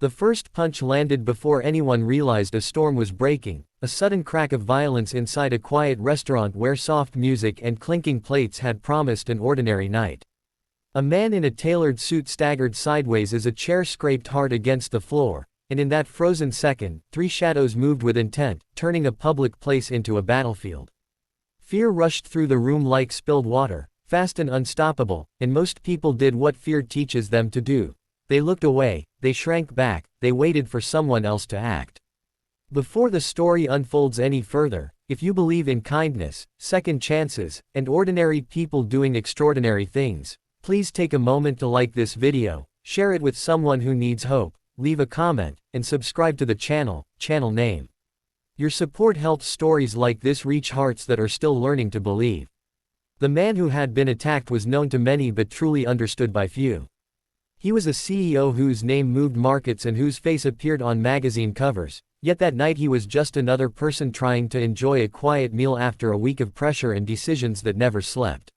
The first punch landed before anyone realized a storm was breaking, a sudden crack of violence inside a quiet restaurant where soft music and clinking plates had promised an ordinary night. A man in a tailored suit staggered sideways as a chair scraped hard against the floor, and in that frozen second, three shadows moved with intent, turning a public place into a battlefield. Fear rushed through the room like spilled water, fast and unstoppable, and most people did what fear teaches them to do. They looked away, they shrank back, they waited for someone else to act. Before the story unfolds any further, if you believe in kindness, second chances, and ordinary people doing extraordinary things, please take a moment to like this video, share it with someone who needs hope, leave a comment, and subscribe to the channel name. Your support helps stories like this reach hearts that are still learning to believe. The man who had been attacked was known to many but truly understood by few. He was a CEO whose name moved markets and whose face appeared on magazine covers, yet that night he was just another person trying to enjoy a quiet meal after a week of pressure and decisions that never slept.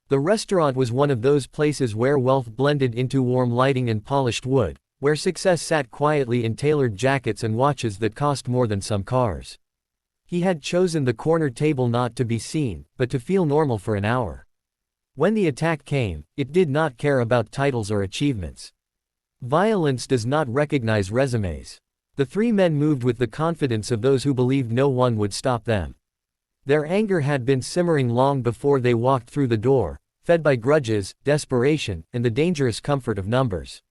The restaurant was one of those places where wealth blended into warm lighting and polished wood, where success sat quietly in tailored jackets and watches that cost more than some cars. He had chosen the corner table not to be seen, but to feel normal for an hour. When the attack came, it did not care about titles or achievements. Violence does not recognize resumes. The three men moved with the confidence of those who believed no one would stop them. Their anger had been simmering long before they walked through the door, fed by grudges, desperation, and the dangerous comfort of numbers.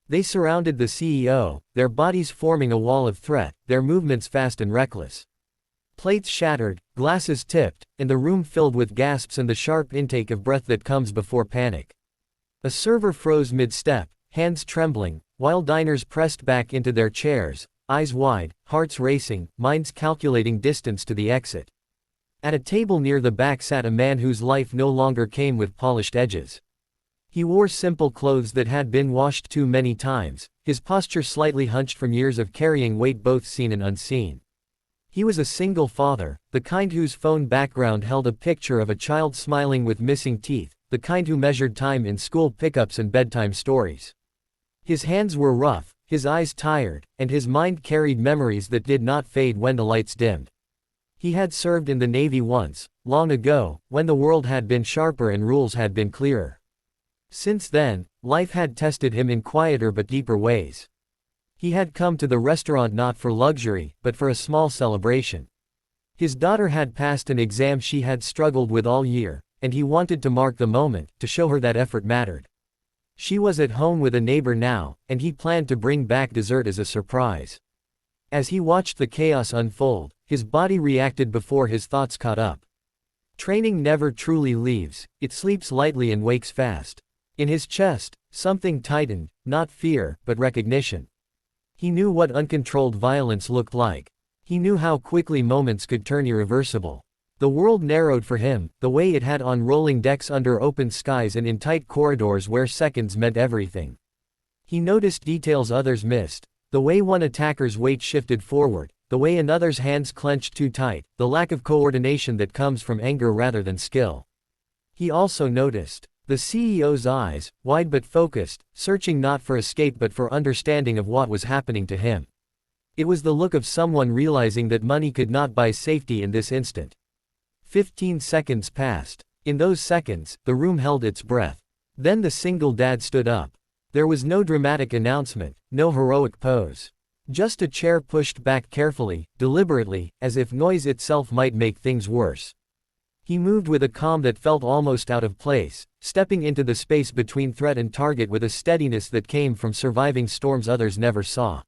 They surrounded the CEO, their bodies forming a wall of threat, their movements fast and reckless. Plates shattered, glasses tipped, and the room filled with gasps and the sharp intake of breath that comes before panic. A server froze mid-step, hands trembling, while diners pressed back into their chairs, eyes wide, hearts racing, minds calculating distance to the exit. At a table near the back sat a man whose life no longer came with polished edges. He wore simple clothes that had been washed too many times, his posture slightly hunched from years of carrying weight both seen and unseen. He was a single father, the kind whose phone background held a picture of a child smiling with missing teeth, the kind who measured time in school pickups and bedtime stories. His hands were rough, his eyes tired, and his mind carried memories that did not fade when the lights dimmed. He had served in the Navy once, long ago, when the world had been sharper and rules had been clearer. Since then, life had tested him in quieter but deeper ways. He had come to the restaurant not for luxury, but for a small celebration. His daughter had passed an exam she had struggled with all year, and he wanted to mark the moment, to show her that effort mattered. She was at home with a neighbor now, and he planned to bring back dessert as a surprise. As he watched the chaos unfold, his body reacted before his thoughts caught up. Training never truly leaves, it sleeps lightly and wakes fast. In his chest, something tightened, not fear, but recognition. He knew what uncontrolled violence looked like. He knew how quickly moments could turn irreversible. The world narrowed for him, the way it had on rolling decks under open skies and in tight corridors where seconds meant everything. He noticed details others missed, the way one attacker's weight shifted forward, the way another's hands clenched too tight, the lack of coordination that comes from anger rather than skill. He also noticed the CEO's eyes, wide but focused, searching not for escape but for understanding of what was happening to him. It was the look of someone realizing that money could not buy safety in this instant. 15 seconds passed. In those seconds, the room held its breath. Then the single dad stood up. There was no dramatic announcement, no heroic pose. Just a chair pushed back carefully, deliberately, as if noise itself might make things worse. He moved with a calm that felt almost out of place, stepping into the space between threat and target with a steadiness that came from surviving storms others never saw.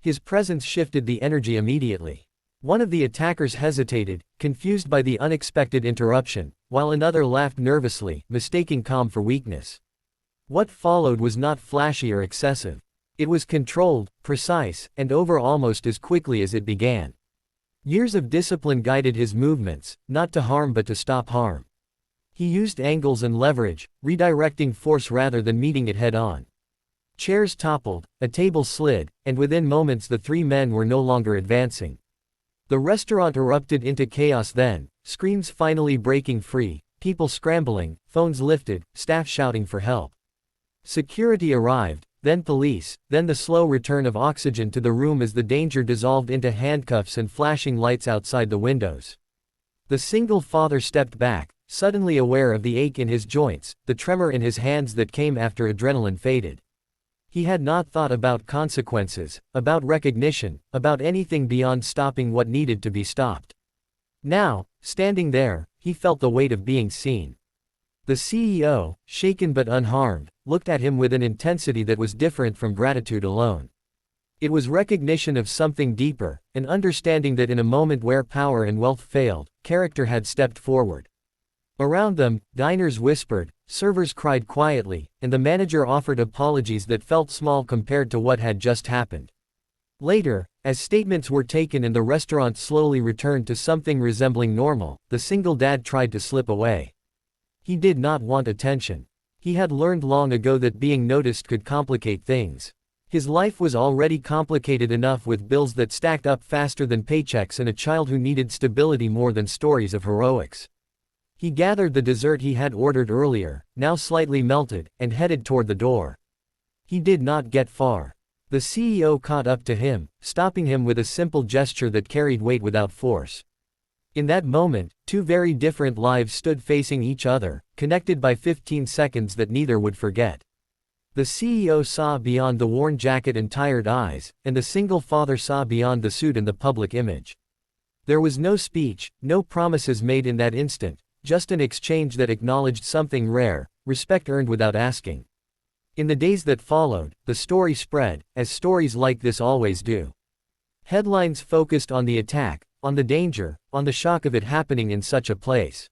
His presence shifted the energy immediately. One of the attackers hesitated, confused by the unexpected interruption, while another laughed nervously, mistaking calm for weakness. What followed was not flashy or excessive. It was controlled, precise, and over almost as quickly as it began. Years of discipline guided his movements, not to harm but to stop harm. He used angles and leverage, redirecting force rather than meeting it head-on. Chairs toppled, a table slid, and within moments the three men were no longer advancing. The restaurant erupted into chaos then, screams finally breaking free, people scrambling, phones lifted, staff shouting for help. Security arrived, then police, then the slow return of oxygen to the room as the danger dissolved into handcuffs and flashing lights outside the windows. The single father stepped back, suddenly aware of the ache in his joints, the tremor in his hands that came after adrenaline faded. He had not thought about consequences, about recognition, about anything beyond stopping what needed to be stopped. Now, standing there, he felt the weight of being seen. The CEO, shaken but unharmed, looked at him with an intensity that was different from gratitude alone. It was recognition of something deeper, an understanding that in a moment where power and wealth failed, character had stepped forward. Around them, diners whispered, servers cried quietly, and the manager offered apologies that felt small compared to what had just happened. Later, as statements were taken and the restaurant slowly returned to something resembling normal, the single dad tried to slip away. He did not want attention. He had learned long ago that being noticed could complicate things. His life was already complicated enough with bills that stacked up faster than paychecks and a child who needed stability more than stories of heroics. He gathered the dessert he had ordered earlier, now slightly melted, and headed toward the door. He did not get far. The CEO caught up to him, stopping him with a simple gesture that carried weight without force. In that moment, two very different lives stood facing each other, connected by 15 seconds that neither would forget. The CEO saw beyond the worn jacket and tired eyes, and the single father saw beyond the suit and the public image. There was no speech, no promises made in that instant, just an exchange that acknowledged something rare, respect earned without asking. In the days that followed, the story spread, as stories like this always do. Headlines focused on the attack, on the danger, on the shock of it happening in such a place.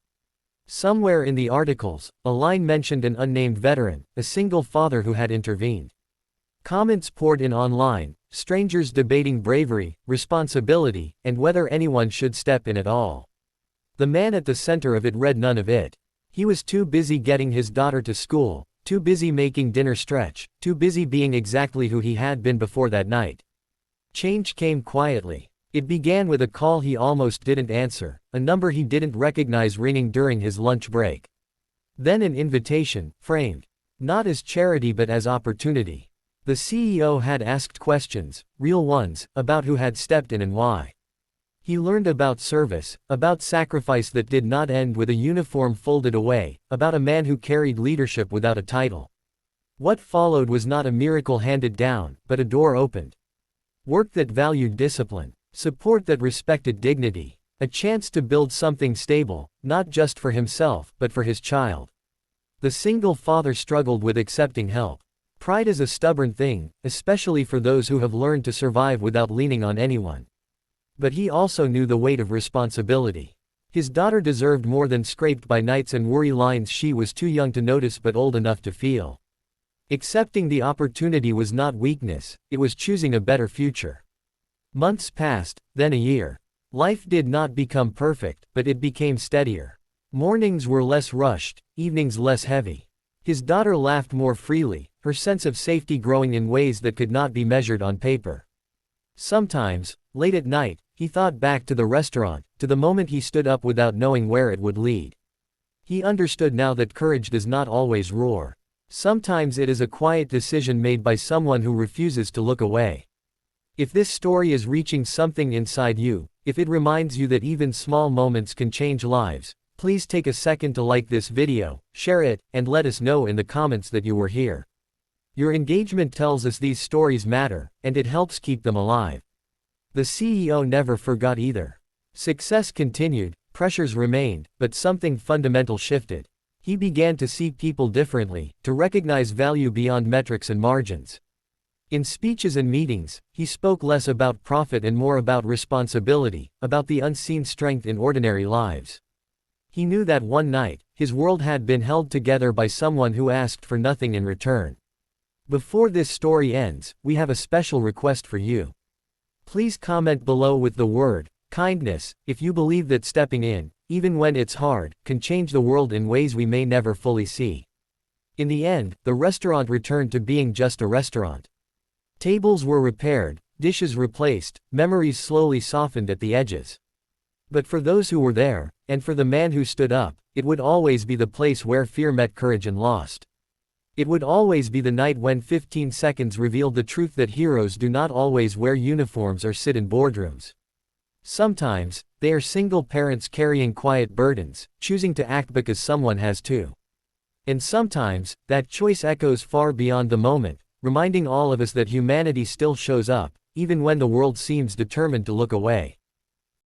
Somewhere in the articles, a line mentioned an unnamed veteran, a single father who had intervened. Comments poured in online, strangers debating bravery, responsibility, and whether anyone should step in at all. The man at the center of it read none of it. He was too busy getting his daughter to school, too busy making dinner stretch, too busy being exactly who he had been before that night. Change came quietly. It began with a call he almost didn't answer, a number he didn't recognize ringing during his lunch break. Then an invitation, framed not as charity but as opportunity. The CEO had asked questions, real ones, about who had stepped in and why. He learned about service, about sacrifice that did not end with a uniform folded away, about a man who carried leadership without a title. What followed was not a miracle handed down, but a door opened. Work that valued discipline. Support that respected dignity. A chance to build something stable, not just for himself, but for his child. The single father struggled with accepting help. Pride is a stubborn thing, especially for those who have learned to survive without leaning on anyone. But he also knew the weight of responsibility. His daughter deserved more than scraped by nights and worry lines she was too young to notice but old enough to feel. Accepting the opportunity was not weakness, it was choosing a better future. Months passed, then a year. Life did not become perfect, but it became steadier. Mornings were less rushed, evenings less heavy. His daughter laughed more freely, her sense of safety growing in ways that could not be measured on paper. Sometimes, late at night, he thought back to the restaurant, to the moment he stood up without knowing where it would lead. He understood now that courage does not always roar. Sometimes it is a quiet decision made by someone who refuses to look away. If this story is reaching something inside you, if it reminds you that even small moments can change lives, please take a second to like this video, share it, and let us know in the comments that you were here. Your engagement tells us these stories matter, and it helps keep them alive. The CEO never forgot either. Success continued, pressures remained, but something fundamental shifted. He began to see people differently, to recognize value beyond metrics and margins. In speeches and meetings, he spoke less about profit and more about responsibility, about the unseen strength in ordinary lives. He knew that one night, his world had been held together by someone who asked for nothing in return. Before this story ends, we have a special request for you. Please comment below with the word kindness if you believe that stepping in, even when it's hard, can change the world in ways we may never fully see. In the end, the restaurant returned to being just a restaurant. Tables were repaired, dishes replaced, memories slowly softened at the edges. But for those who were there, and for the man who stood up, it would always be the place where fear met courage and lost. It would always be the night when 15 seconds revealed the truth that heroes do not always wear uniforms or sit in boardrooms. Sometimes, they are single parents carrying quiet burdens, choosing to act because someone has to. And sometimes, that choice echoes far beyond the moment, reminding all of us that humanity still shows up, even when the world seems determined to look away.